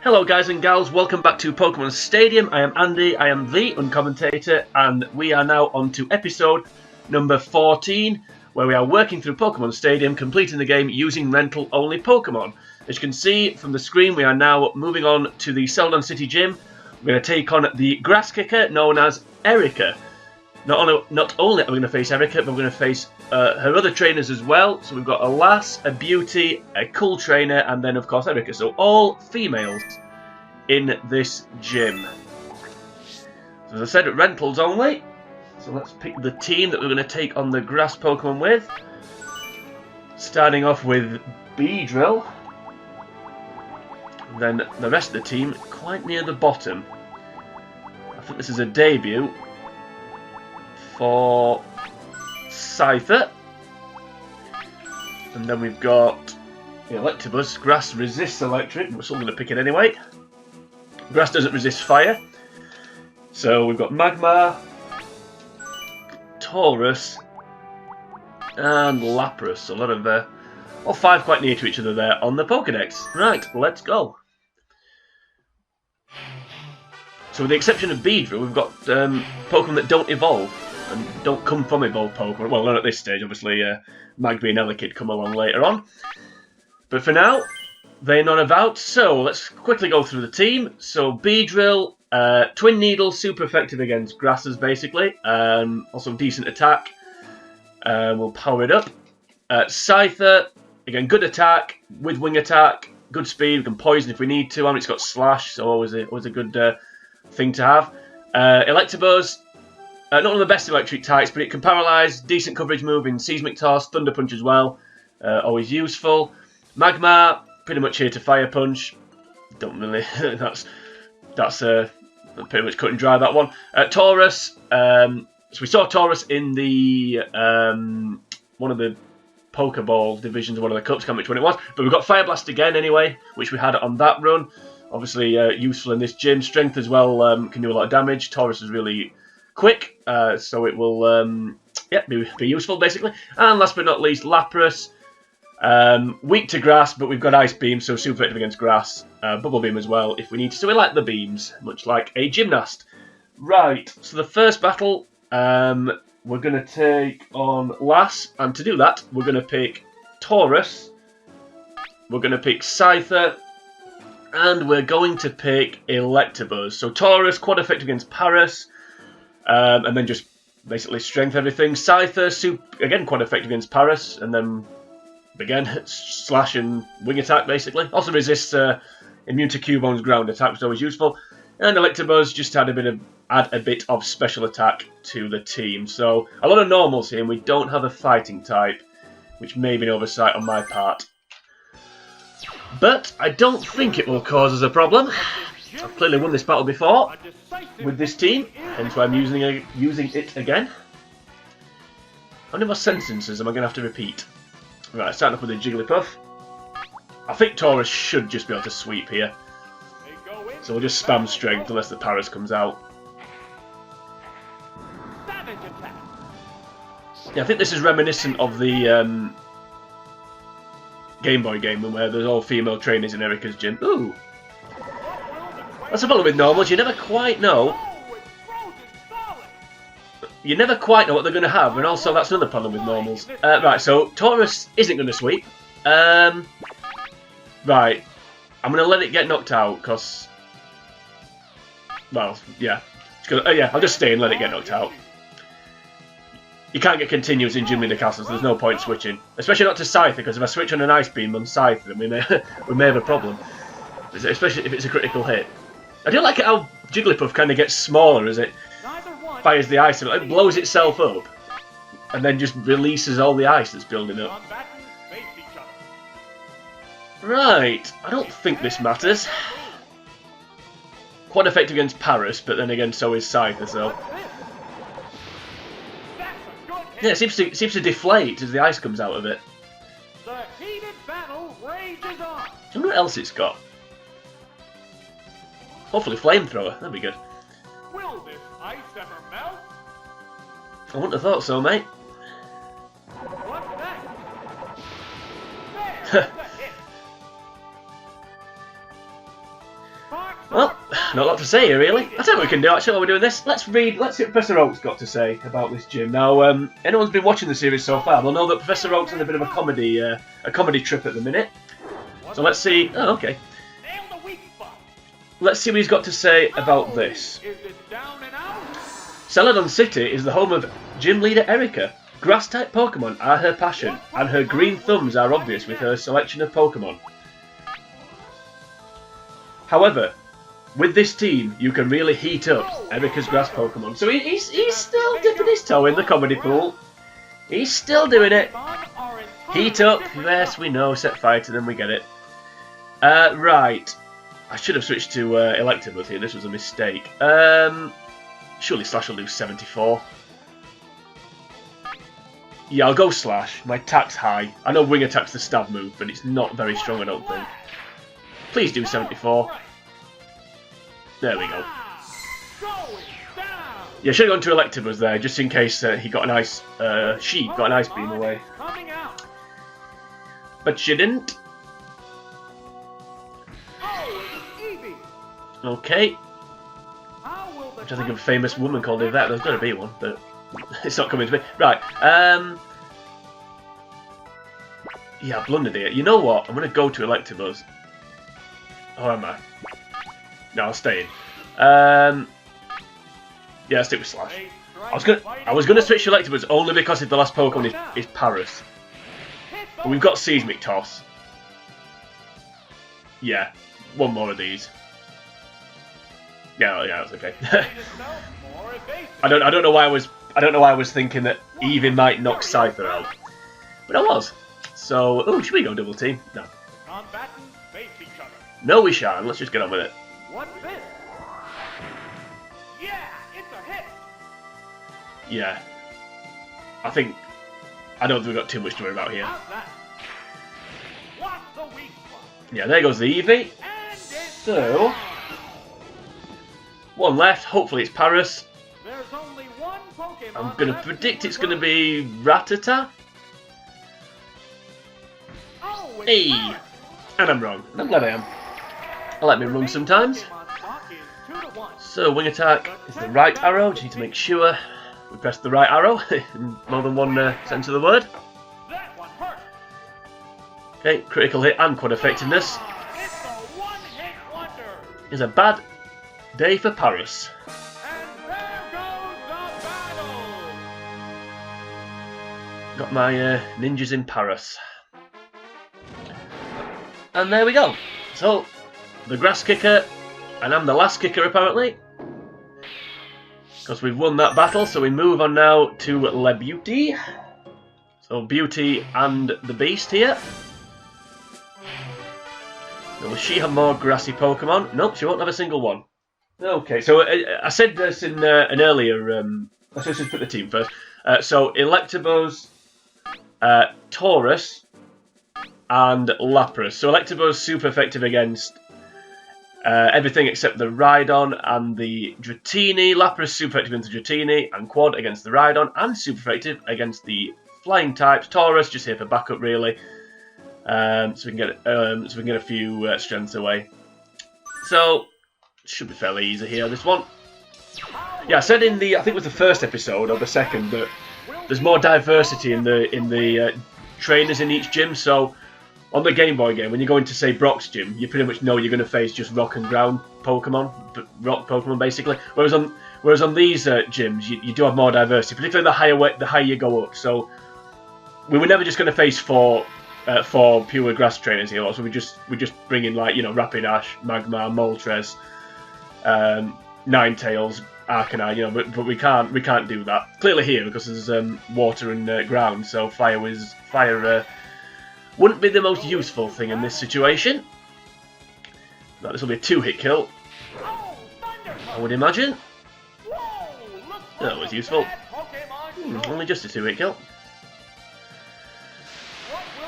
Hello guys and gals, welcome back to Pokemon Stadium. I am Andy, I am the Uncommentator, and we are now on to episode number 14, where we are working through Pokemon Stadium, completing the game using rental-only Pokemon. As you can see from the screen, we are now moving on to the Celadon City Gym. We're going to take on the grass kicker known as Erika. Not only are we going to face Erika, but we're going to face her other trainers as well. So we've got a lass, a beauty, a cool trainer, and then of course Erika. So all females in this gym. So as I said, rentals only. So let's pick the team that we're going to take on the grass Pokemon with. Starting off with Beedrill. And then the rest of the team quite near the bottom. I think this is a debut for Scyther. And then we've got the Electabuzz. Grass resists electric, we're still going to pick it anyway. Grass doesn't resist fire. So we've got Magmar, Tauros, and Lapras. So a lot of all five quite near to each other there on the Pokedex. Right, let's go. So with the exception of Beedrill, we've got Pokemon that don't evolve and don't come from evolved Pokemon. Well, not at this stage, obviously. Magmar and Elekid come along later on. But for now, they're not about. So let's quickly go through the team. So Beedrill, Twin Needle, super effective against grasses, basically. Also decent attack. We'll power it up. Scyther, again, good attack with wing attack, good speed. We can poison if we need to. And it's got slash, so always a good thing to have. Electabuzz. Not one of the best electric types, but it can paralyse, decent coverage move in Seismic Toss, Thunder Punch as well, always useful. Magmar, pretty much here to Fire Punch. Don't really, that's pretty much cut and dry, that one. Tauros, so we saw Tauros in the one of the Pokeball divisions, one of the cups, can't remember which one it was, but we've got Fire Blast again anyway, which we had on that run. Obviously useful in this gym. Strength as well can do a lot of damage. Tauros is really quick, so it will be useful basically. And last but not least, Lapras, weak to grass, but we've got Ice Beam, so super effective against grass. Bubble Beam as well if we need to. So we like the beams, much like a gymnast. Right, so the first battle, we're going to take on Lass, and to do that, we're going to pick Tauros, we're going to pick Scyther, and we're going to pick Electabuzz. So Tauros, quad effective against Paras, and then just basically strength everything. Scyther, again, quite effective against Paras, and then again slash and wing attack basically. Also resists immune to Cubone's ground attack, which is always useful. And Electabuzz just add a bit of special attack to the team. So a lot of normals here, and we don't have a fighting type, which may be an oversight on my part. But I don't think it will cause us a problem. I've clearly won this battle before with this team, hence why I'm using it again. How many more sentences am I going to have to repeat? Right, starting off with a Jigglypuff. I think Tauros should just be able to sweep here. So we'll just spam strength unless the Paras comes out. Yeah, I think this is reminiscent of the Game Boy game where there's all female trainers in Erika's gym. Ooh! That's a problem with normals, you never quite know. You never quite know what they're going to have, and also that's another problem with normals. Right, so Tauros isn't going to sweep. Right, I'm going to let it get knocked out, because... Well, yeah. I'll just stay and let it get knocked out. You can't get continuous in Gym Leader Castle, so there's no point switching. Especially not to Scyther, because if I switch on an Ice Beam on Scyther, we may have a problem. Especially if it's a critical hit. I do like how Jigglypuff kind of gets smaller as it fires the ice, and it blows itself up, and then just releases all the ice that's building up. Right, I don't think this matters. Quite effective against Paras, but then again so is Scyther, so... Yeah, it seems to deflate as the ice comes out of it. The heated battle rages on. I wonder what else it's got. Hopefully flamethrower, that'd be good. Will this ice ever melt? I wouldn't have thought so, mate. What's that? There's the hit. Not a lot to say here, really. I tell you what we can do, actually, while we're doing this. Let's see what Professor Oak's got to say about this gym. Now, anyone's been watching the series so far, they'll know that Professor Oak's on a bit of a comedy trip at the minute. So let's see... Oh, okay. Let's see what he's got to say about this. Celadon City is the home of gym leader Erika. Grass-type Pokemon are her passion, and her green thumbs are obvious with her selection of Pokemon. However, with this team, you can really heat up Erika's grass Pokemon. So he's still dipping his toe in the comedy pool. He's still doing it. Heat up, yes, we know. Set fire to them, we get it. Right. I should have switched to Electabuzz here. This was a mistake. Surely Slash will do 74. Yeah, I'll go Slash. My attack's high. I know Wing Attack's the stab move, but it's not very strong, I don't think. Please do 74. There we go. Yeah, should have gone to Electabuzz there, just in case he got an ice... she got an ice beam away. But she didn't. Okay. Which I think of a famous woman called Yvette. There's got to be one, but it's not coming to me. Right. Yeah, I blundered here. You know what? I'm going to go to Electabuzz. Or am I? No, I'll stay in. Yeah, I'll stick with Slash. I was gonna switch to Electabuzz only because if the last Pokemon is Paras. But we've got Seismic Toss. Yeah, one more of these. Yeah, that's okay. I don't know why I was thinking that Eevee might knock Scyther out, but I was. So, oh, should we go double team? No. No, we shan't. Let's just get on with it. What's this? Yeah, it's a hit. Yeah. I don't think we've got too much to worry about here. What's the weak spot? Yeah, there goes the Eevee. So, one left. Hopefully it's Paras. There's only one Pokemon. I'm going to predict it's going to be Rattata. Oh, Hey! And I'm wrong. I'm glad I am. I like me wrong sometimes. So, Wing Attack is the right arrow. Just need to make sure we press the right arrow in more than one sense of the word. Okay, critical hit and quad effectiveness. Is a bad day for Paras. Got my ninjas in Paras. And there we go. So, the grass kicker, and I'm the last kicker apparently. Because we've won that battle, so we move on now to Le Beauty. So, Beauty and the Beast here. Will she have more grassy Pokemon? Nope, she won't have a single one. Okay, so I said this in an earlier... let's just put the team first. So, Electabuzz, Tauros, and Lapras. So Electabuzz super effective against everything except the Rhydon and the Dratini. Lapras super effective against the Dratini, and Quad against the Rhydon, and super effective against the flying types. Tauros just here for backup really, so we can get a few strengths away. So should be fairly easy here. This one. Yeah, I said in the I think it was the first episode or the second that there's more diversity in the trainers in each gym. So on the Game Boy game, when you go into, say, Brock's gym, you pretty much know you're going to face just rock and ground Pokemon, rock Pokemon basically. Whereas on these gyms, you do have more diversity, particularly the higher you go up. So we were never just going to face four pure grass trainers here. So we just bring in, like, you know, Rapidash, Magmar, Moltres, Ninetales, Arcanine, but we can't do that. Clearly here because there's water and ground, so fire wouldn't be the most useful thing in this situation. Now, this will be a 2-hit kill, I would imagine. That was useful. Only just a 2-hit kill.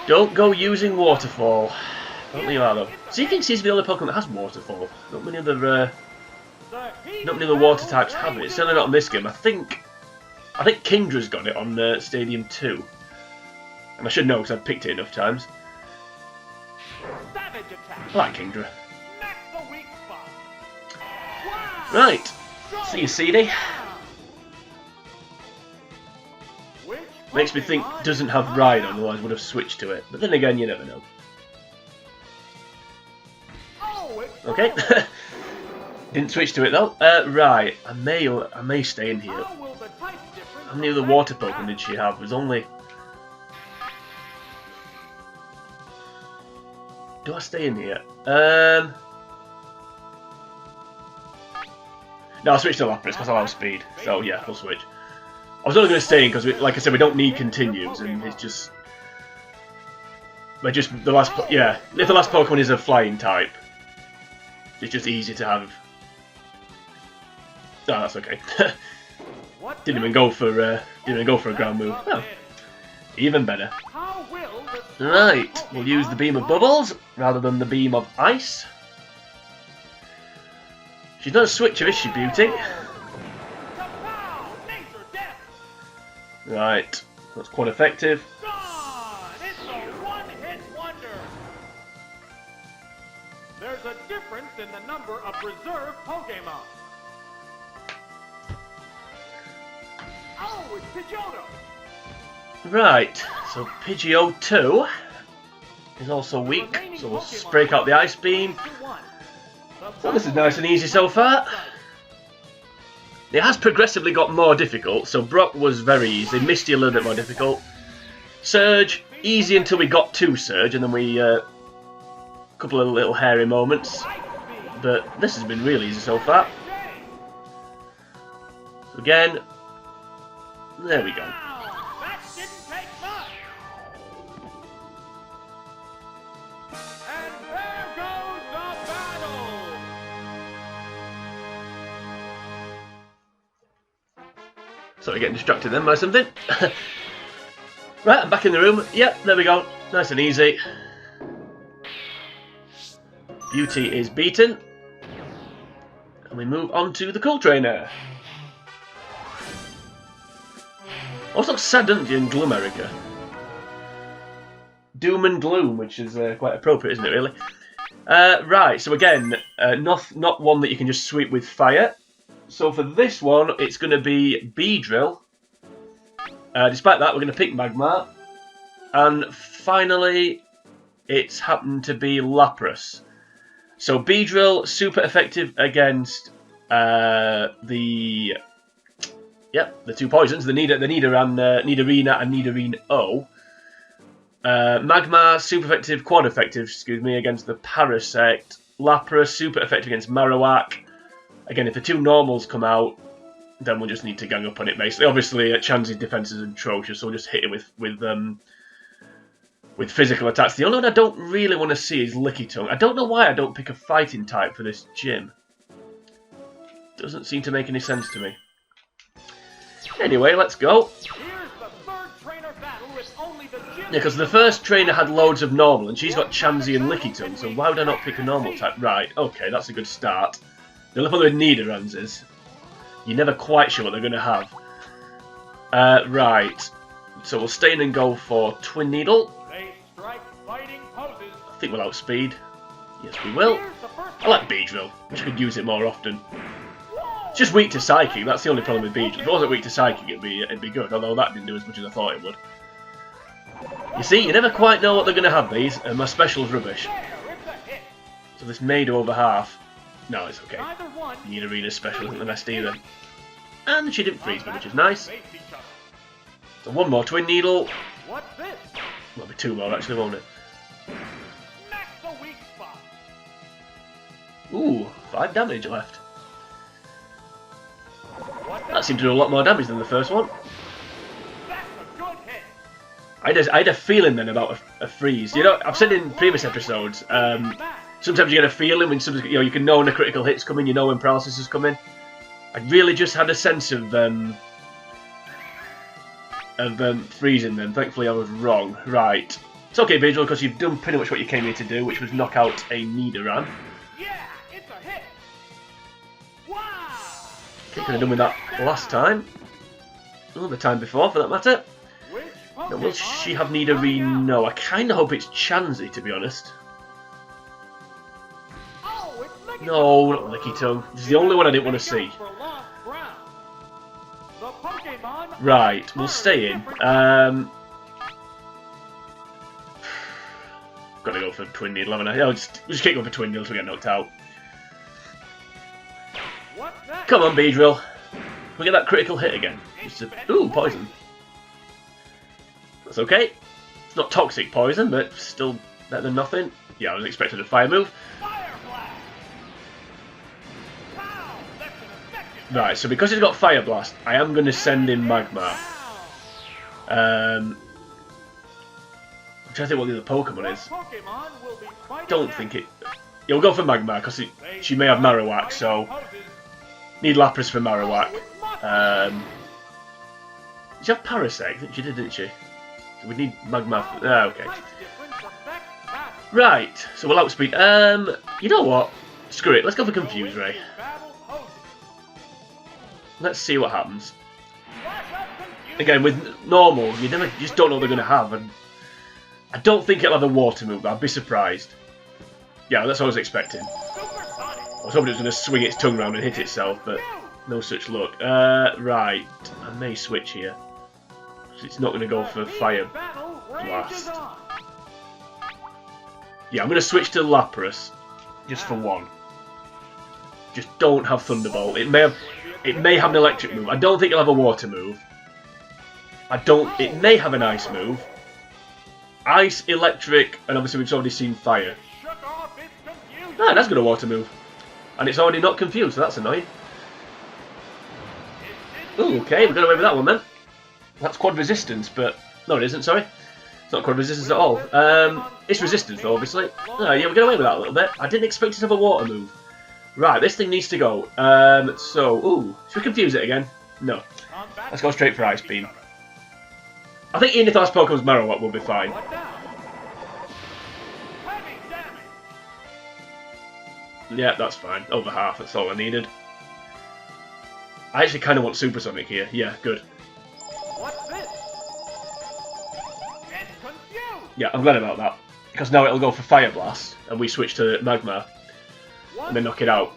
Don't go using Waterfall. Don't you are though. Seeking seems to be the only Pokemon that has Waterfall. Not many other water types have it. It's certainly not on this game. I think Kindra's got it on Stadium 2. And I should know because I've picked it enough times. I like Kingdra. Right. See you, CD. Makes me think doesn't have Ride on, otherwise would have switched to it. But then again, you never know. Okay. Didn't switch to it though. Right. I may stay in here. How many other water Pokemon did she have? There's only. Do I stay in here? No, I'll switch to Lapras because I have speed. So yeah, we'll switch. I was only going to stay in because, like I said, we don't need continues, and it's just. We're just the last. Yeah, if the last Pokemon is a flying type, it's just easy to have. Oh, that's okay. Didn't even go for a ground move. Oh, even better. Right, we'll use the beam of bubbles rather than the beam of ice. She's not a switcher, is she, Beauty? Right, that's quite effective. It's a one-hit wonder. There's a difference in the number of reserve Pokemon. Oh, it's Pidgeotto. Right, so Pidgeotto is also weak, so we'll break out the Ice Beam. Well, this is nice and easy so far. It has progressively got more difficult, so Brock was very easy, Misty a little bit more difficult. Surge, easy until we got to Surge, and then we, couple of little hairy moments. But this has been really easy so far. So again, there we go. Sorry, getting distracted then by something. Right, I'm back in the room. Yep, there we go. Nice and easy. Beauty is beaten. And we move on to the Cool Trainer. Also sad, doesn't you, in Gloom, Erika? Doom and Gloom, which is quite appropriate, isn't it, really? Right, so again, not one that you can just sweep with fire. So for this one, it's going to be Beedrill. Despite that, we're going to pick Magmar. And finally, it's happened to be Lapras. So Beedrill, super effective against the two poisons, the Nidorina and Nidorino. Magmar, super effective, quad effective, against the Parasect. Lapras, super effective against Marowak. Again, if the two normals come out, then we'll just need to gang up on it, basically. Obviously, Chansey's defense is atrocious, so we'll just hit it with physical attacks. The only one I don't really want to see is Lickitung. I don't know why I don't pick a fighting type for this gym. Doesn't seem to make any sense to me. Anyway, let's go. Yeah, because the first trainer had loads of normal, and she's got Chansey and Lickitung, so why would I not pick a normal type? Right, okay, that's a good start. The only problem with Nidorans is you're never quite sure what they're going to have. Right, so we'll stay in and go for Twin Needle. I think we'll outspeed. Yes, we will. I like Beedrill. Wish I could use it more often. It's just weak to Psychic. That's the only problem with Beedrill. If it wasn't weak to Psychic, it'd be good. Although that didn't do as much as I thought it would. You see, you never quite know what they're going to have, these, and my special's rubbish. So this may do over half. No, it's okay. Nidorina's special isn't the best either. And she didn't freeze me, which is nice. So one more Twin Needle. Might be two more actually, won't it? Ooh, 5 damage left. That seemed to do a lot more damage than the first one. I had a feeling then about a freeze. You know, I've said in previous episodes, sometimes you get a feeling when something's, you can know when a critical hit's coming, you know when paralysis is coming. I really just had a sense of freezing them. Thankfully I was wrong. Right. It's okay, Beedrill, because you've done pretty much what you came here to do, which was knock out a Nidoran. Yeah, it's a hit. Wow. Could have done with that last time. Or the time before, for that matter. Now, will she have Nidorino? No, I kind of hope it's Chansey, to be honest. No, not Licky Tongue. This is the only one I didn't want to see. Right, we'll stay in. Gotta go for Twin Needle, haven't I? We'll just keep going for Twin Needle till we get knocked out. Come on, Beedrill. We'll get that critical hit again. Ooh, poison. That's okay. It's not toxic poison, but still better than nothing. Yeah, I was expecting a fire move. Right, so because he's got Fire Blast, I am going to send in Magmar. I'm trying to think what the other Pokemon is. Don't think it... Yeah, we'll go for Magmar, because she may have Marowak, so... Need Lapras for Marowak. Did she have Parasect? I think she did, didn't she? So we need Magmar for... Ah, okay. Right, so we'll outspeed... you know what? Screw it, let's go for Confuse Ray. Let's see what happens. Again, with normal, you just don't know what they're going to have, and I don't think it'll have a water move. I'd be surprised. Yeah, that's what I was expecting. I was hoping it was going to swing its tongue round and hit itself, but no such luck. Right, I may switch here. It's not going to go for Fire Blast. Yeah, I'm going to switch to Lapras, just for one. Just don't have Thunderbolt. It may have an electric move. I don't think it'll have a water move. It may have an ice move. Ice, electric, and obviously we've already seen fire. Ah, that's got a water move. And it's already not confused, so that's annoying. Ooh, okay, we got away with that one then. That's quad resistance, but... No, it isn't, sorry. It's not quad resistance at all. It's resistance though, obviously. Oh, yeah, we got away with that a little bit. I didn't expect it to have a water move. Right, this thing needs to go. Ooh, should we confuse it again? No. Let's go straight for Ice Beam. I think even if last Pokemon's Marowak will be fine. Yeah, that's fine. Over half, that's all I needed. I actually kind of want Supersonic here. Yeah, good. Yeah, I'm glad about that. Because now it'll go for Fire Blast, and we switch to Magmar. And then knock it out.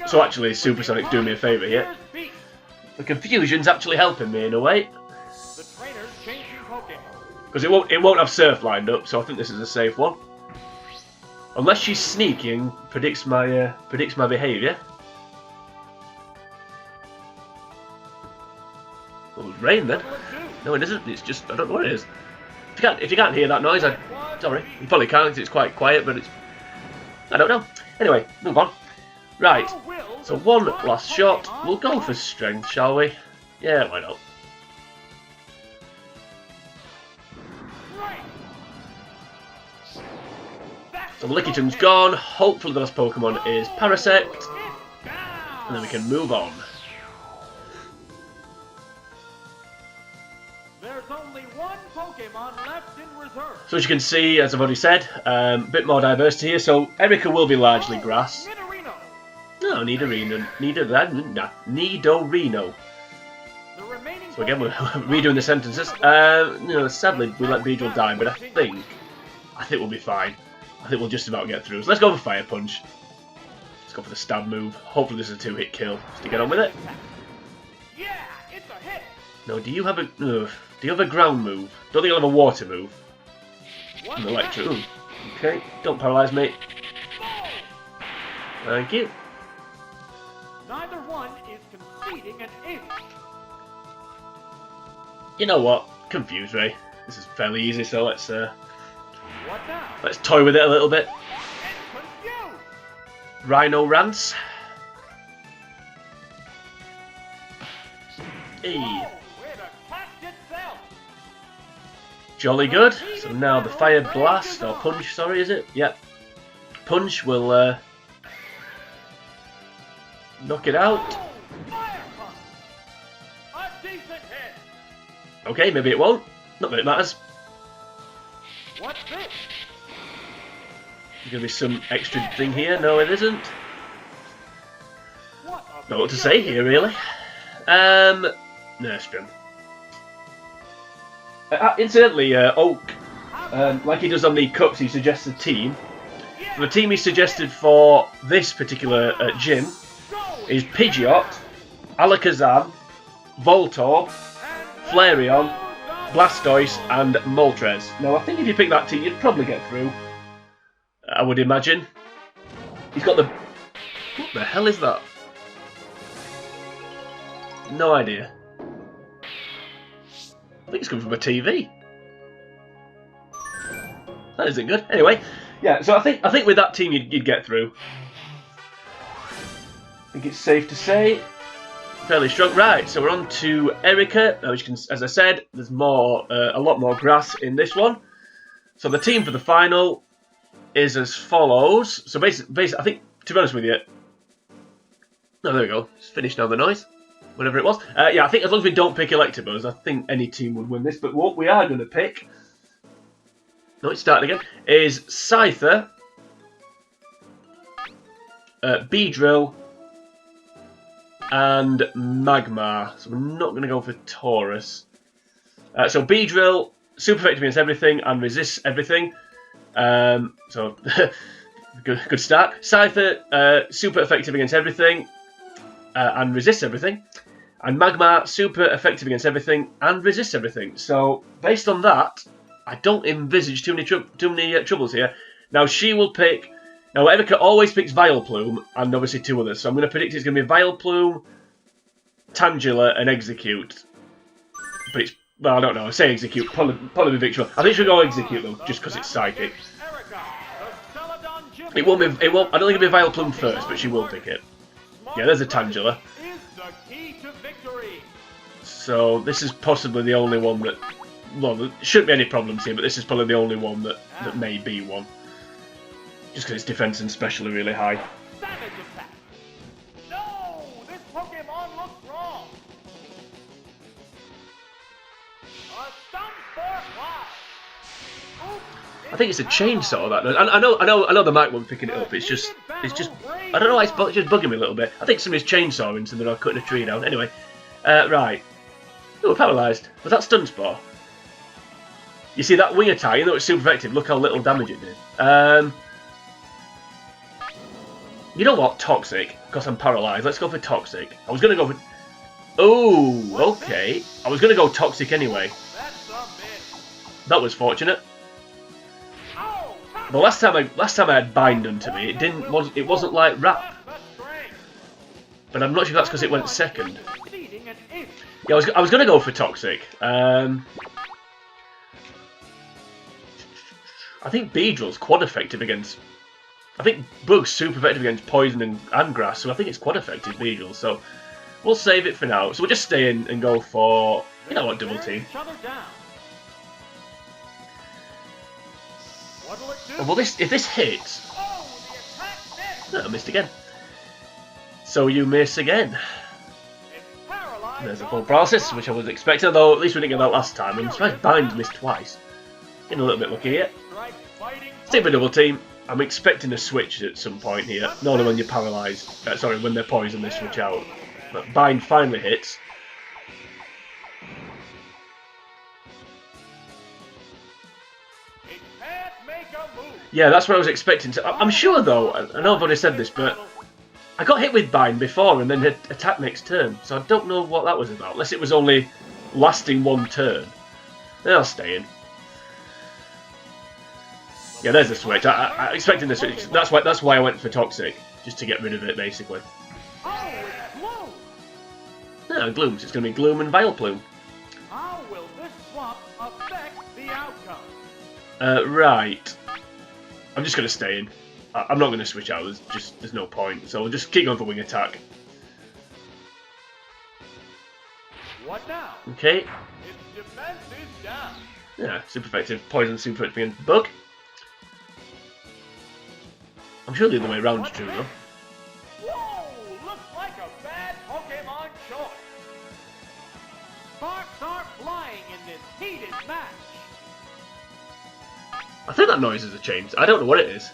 So actually, Supersonic's doing me a favour here. The confusion's actually helping me in a way. Because it won't have Surf lined up, so I think this is a safe one. Unless she's sneaky and predicts my behaviour. Oh, it's rain then. No, it isn't. It's just I don't know what it is. If you can't hear that noise, sorry. You probably can't because it's quite quiet, but it's I don't know. Anyway, move on. Right, so one last shot. We'll go for strength, shall we? Yeah, why not? So the Lickitun's gone. Hopefully the last Pokemon is Parasect. And then we can move on. There's only one Pokemon left in reserve. So as you can see, as I've already said, a bit more diversity here. So Erika will be largely grass. No, Nidorino. So again, we're redoing the sentences. Sadly, we let Beedrill die, but I think we'll be fine. I think we'll just about get through. So let's go for Fire Punch. Let's go for the stab move. Hopefully this is a 2-hit kill, just to get on with it. Yeah, it's a hit. No, do you have a ground move? Don't think you'll have a water move. An electric. Ooh. Okay, don't paralyse me. Thank you. Neither one is conceding an inch. You know what? Confuse Ray. This is fairly easy, so let's toy with it a little bit. Rhino Rance. Hey. Jolly good. So now the Fire Blast, or Punch, sorry, is it? Yep. Punch will knock it out. Okay, maybe it won't. Not that it matters. What's this? There's going to be some extra thing here. No, it isn't. Not what to say here, really. Nurstrom. Incidentally, Oak, like he does on the cups, he suggests a team. So the team he suggested for this particular gym is Pidgeot, Alakazam, Voltorb, Flareon, Blastoise and Moltres. Now I think if you pick that team you'd probably get through, I would imagine. He's got the... What the hell is that? No idea. I think it's coming from a TV. That isn't good. Anyway, yeah, so I think with that team you'd get through. I think it's safe to say. Fairly strong. Right, so we're on to Erika. Now, as I said, there's more, a lot more grass in this one. So the team for the final is as follows. So basically, I think, to be honest with you, oh, there we go. It's finished now, the noise. Whatever it was. Yeah, I think as long as we don't pick Electabuzz, I think any team would win this. But what we are going to pick, no, it's starting again, is Scyther, Beedrill, and Magmar. So we're not going to go for Tauros. So Beedrill, super effective against everything and resists everything. So good start. Scyther, super effective against everything and resists everything. And Magmar, super effective against everything and resists everything. So based on that, I don't envisage too many troubles here. Now she will pick. Now, Erika always picks Vileplume, and obviously two others. So I'm going to predict it's going to be Vileplume, Tangela, and Execute. But it's... Well, I don't know. I say Execute. Probably Victual. I think she'll go Execute, though, just because it's Psychic. It won't be... I don't think it'll be Vileplume first, but she will pick it. Yeah, there's a Tangela. So, this is possibly the only one that... Well, there shouldn't be any problems here, but this is probably the only one that may be one. Just because its defense and special are really high. Savage attack. No, this Pokemon looks wrong. A stump for fly. I think it's a chainsaw. That I know the mic won't be picking it up. It's just I don't know why it's just bugging me a little bit. I think somebody's chainsawing something or cutting a tree down. Anyway, right. Oh, we're paralysed. Was that Stun Spore? You see that wing attack? You know it's super effective. Look how little damage it did. You know what? Toxic. Because I'm paralysed. Let's go for Toxic. I was going to go for... Oh, okay. I was going to go Toxic anyway. That was fortunate. The last time I had Bind done to me, it wasn't like Wrap. But I'm not sure if that's because it went second. Yeah, I was going to go for Toxic. I think Beedrill's quad effective against... I think Bug's super effective against poison and grass, so I think it's quite effective, Beedrill. So we'll save it for now. So we'll just stay in and go for, you know what, double team. Well, if this hits, I missed again. So you miss again. There's a full process, which I was expecting, though at least we didn't get that last time. I'm surprised Bind missed twice. Getting a little bit lucky here. Same for double team. I'm expecting a switch at some point here. Normally when you're paralysed, sorry, when they're poisoned they switch out. But Bind finally hits. Yeah, that's what I was expecting. I'm sure though, I know I've already said this, but I got hit with Bind before and then hit attack next turn. So I don't know what that was about, unless it was only lasting one turn. Then I'll stay in. Yeah, there's a switch. I expected the switch. That's why I went for Toxic, just to get rid of it, basically. Yeah, Gloom. So it's going to be Gloom and Vileplume. How will this swap affect the outcome? Right. I'm just going to stay in. I'm not going to switch out. There's no point. So we'll just keep going for Wing Attack. What now? Okay. Its defense is down. Yeah, super effective. Poison, super effective against Bug. I'm sure the other way around is true, though. Whoa! Looks like a bad Pokemon choice. Sparks are flying in this heated match. I think that noise is a change. I don't know what it is.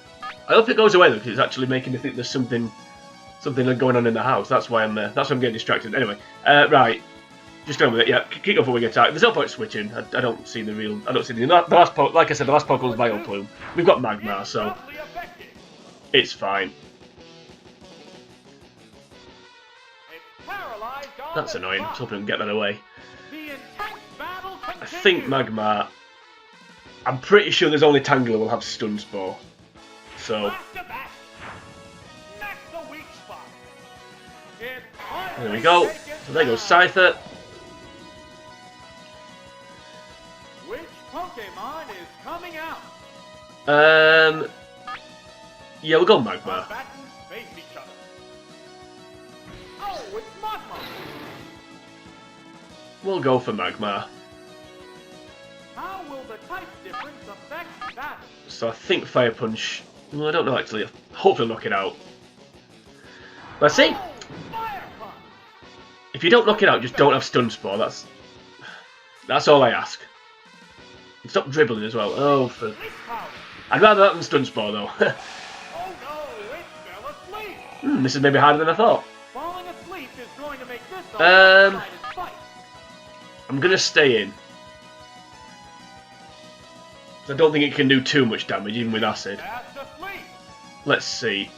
I hope it goes away though, because it's actually making me think there's something going on in the house. That's why I'm getting distracted. Anyway, right. Just going with it. Yeah, keep going for Wing Attack. There's no point switching. I don't see the real. I don't see the last. Like I said, the last Pokemon was Vileplume. We've got Magmar, so It's fine. It's paralyzed on That's the annoying. I was spot. hoping I can get that away. The intense battle I continues. think Magmar... I'm pretty sure there's only Tangela will have Stun Spore. So, After that, that's the weak spot. It's there we go. So there goes Scyther. Which Pokemon is coming out? Yeah, we'll go Magmar. Combatants face each other. Oh, it's Magmar. We'll go for Magmar. How will the type difference affect that? So I think Fire Punch... Well, I don't know actually. Hopefully knock it out. Let's see. Oh, Fire Punch. If you don't knock it out, just don't have Stun Spore. That's all I ask. And stop dribbling as well. Oh, for... Weak power. I'd rather that than Stun Spore though. Oh no, it fell asleep. This is maybe harder than I thought. Falling asleep is going to make this a Um, one-sided fight. I'm gonna stay in. I don't think it can do too much damage, even with Acid. Fast asleep. Let's see.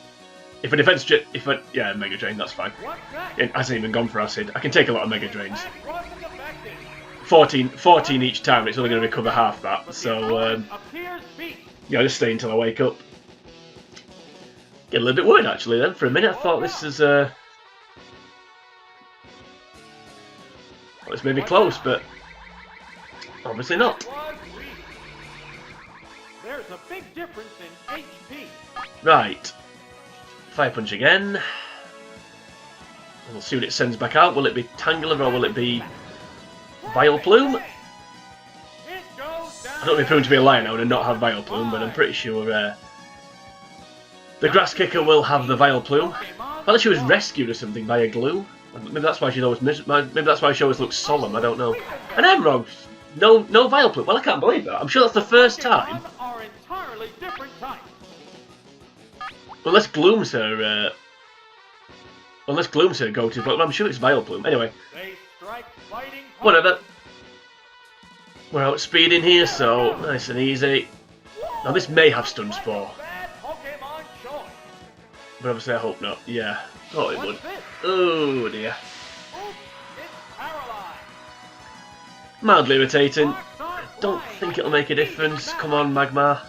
If a yeah, Mega Drain, that's fine. What's that? It hasn't even gone for Acid. I can take a lot of Mega Drains. That wasn't affected. 14 each time, it's only going to recover half that. But the So, opponent appears beat. yeah, I'll just stay until I wake up. Get a little bit worried actually then. For a minute I thought this is, well, this may be close, but obviously not. Was weak. There's a big difference in HP. Right. Fire Punch again. We'll see what it sends back out. Will it be Tangela or will it be Vileplume? It goes down. I don't know if it to be a Lionel and not have Vileplume, but I'm pretty sure the Grass Kicker will have the Vileplume. Unless she was rescued or something by a glue. Maybe that's why she's always maybe that's why she always looks solemn. I don't know. And I'm wrong. No Vileplume. Well, I can't believe that. I'm sure that's the first time. Pokemon are entirely different types. Unless Gloom's her go-to, but I'm sure it's Vileplume. Anyway, They strike fighting. whatever. We're outspeeding here, so nice and easy. Now this may have Stun Spore, Bad Pokemon choice. but obviously I hope not. Yeah, thought it would. What's this? Oh dear. Oops, it's paralyzed. Mildly irritating. Dark side Don't flying. think it'll make a difference. Come on, Magmar.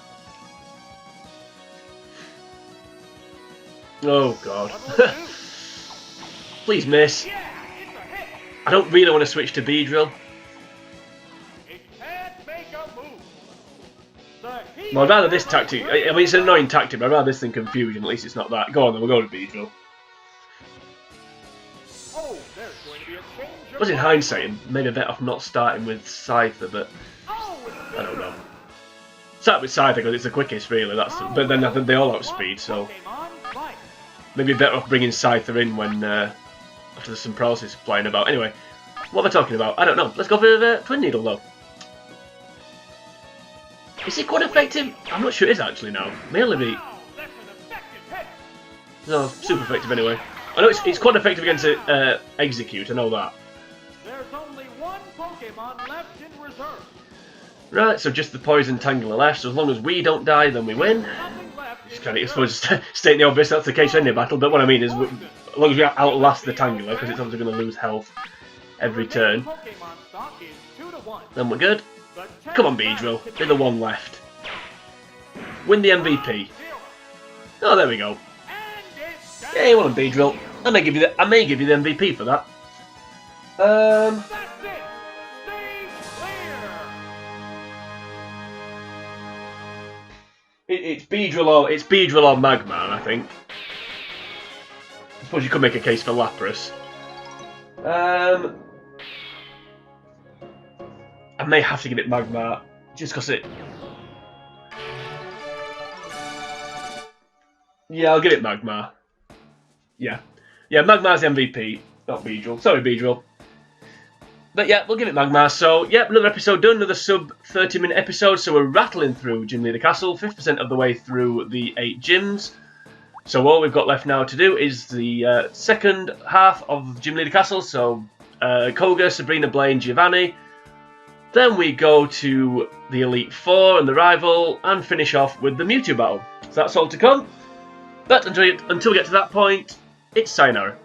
Oh god. What'll it do? Please miss. Yeah, it's a hit. I don't really want to switch to Beedrill. It can't make a move. The heat Well, I'd rather of this tactic. I mean, it's an annoying tactic, but I'd rather this than Confusion. At least it's not that. Go on then, we'll go to Beedrill. Oh, there's going to be a change of Was in mind. hindsight, maybe better off not starting with Scyther, but Oh, it's I don't know. Beedrill. Start with Scyther because it's the quickest, really. But then I think they all outspeed, so Pokemon fight. maybe better off bringing Scyther in when after there's some paralysis flying about. Anyway, what am I talking about? I don't know. Let's go for Twin Needle though. Is it quite effective? I'm not sure it is actually now. May only be Wow, that's an effective hit. no super effective anyway. I know it's quite effective against Execute. I know that. There's only one Pokemon left in reserve. Right, so just the Poison Tangler left. So as long as we don't die, then we win. Nothing left Just in kind of, I reserve. suppose, stating the obvious, that's the case in any battle, but what I mean is, as long as we outlast the Tangler, because it's obviously going to lose health every turn, Pokemon stock is 2-1. then we're good. The Come on, test Beedrill, match be the one left. Win the MVP. 0. Oh, there we go. And it's down. Yeah, well done, Beedrill. I may give you the MVP for that. That's it. Stay clear. It's Beedrill or Magmar, I think. I suppose you could make a case for Lapras. I may have to give it Magmar, just because it... Yeah, I'll give it Magmar. Yeah. Yeah, Magmar's the MVP, not Beedrill. Sorry, Beedrill. But yeah, we'll give it Magmar. So, yeah, another episode done, another sub 30-minute episode. So we're rattling through Gym Leader Castle, 50% of the way through the 8 gyms. So all we've got left now to do is the second half of Gym Leader Castle. So Koga, Sabrina, Blaine, Giovanni. Then we go to the Elite Four and the Rival, and finish off with the Mewtwo battle. So that's all to come. But until we get to that point, it's sayonara.